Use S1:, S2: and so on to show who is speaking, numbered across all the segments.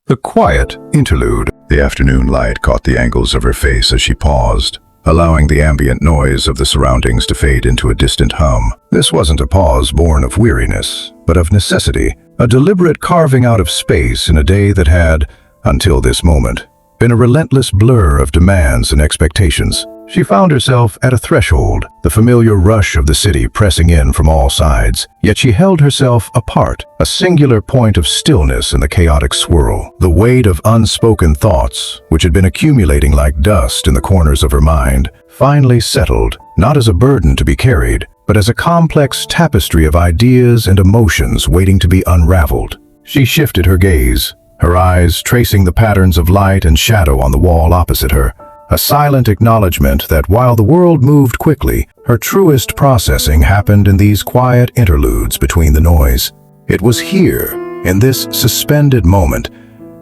S1: The quiet interlude. The afternoon light caught the angles of her face as she paused, allowing the ambient noise of the surroundings to fade into a distant hum. This wasn't a pause born of weariness, but of necessity, a deliberate carving out of space in a day that had, until this moment, been a relentless blur of demands and expectations. She found herself at a threshold, the familiar rush of the city pressing in from all sides, yet she held herself apart, a singular point of stillness in the chaotic swirl. The weight of unspoken thoughts, which had been accumulating like dust in the corners of her mind, finally settled, not as a burden to be carried, but as a complex tapestry of ideas and emotions waiting to be unraveled. She shifted her gaze, her eyes tracing the patterns of light and shadow on the wall opposite her, a silent acknowledgement that while the world moved quickly, her truest processing happened in these quiet interludes between the noise. It was here, in this suspended moment,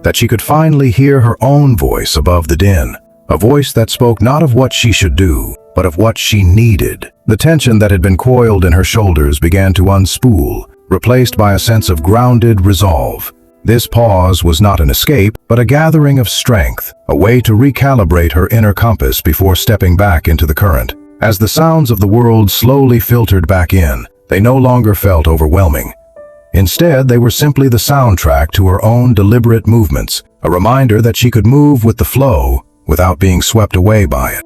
S1: that she could finally hear her own voice above the din, a voice that spoke not of what she should do, but of what she needed. The tension that had been coiled in her shoulders began to unspool, replaced by a sense of grounded resolve. This pause was not an escape, but a gathering of strength, a way to recalibrate her inner compass before stepping back into the current. As the sounds of the world slowly filtered back in, they no longer felt overwhelming. Instead, they were simply the soundtrack to her own deliberate movements, a reminder that she could move with the flow without being swept away by it.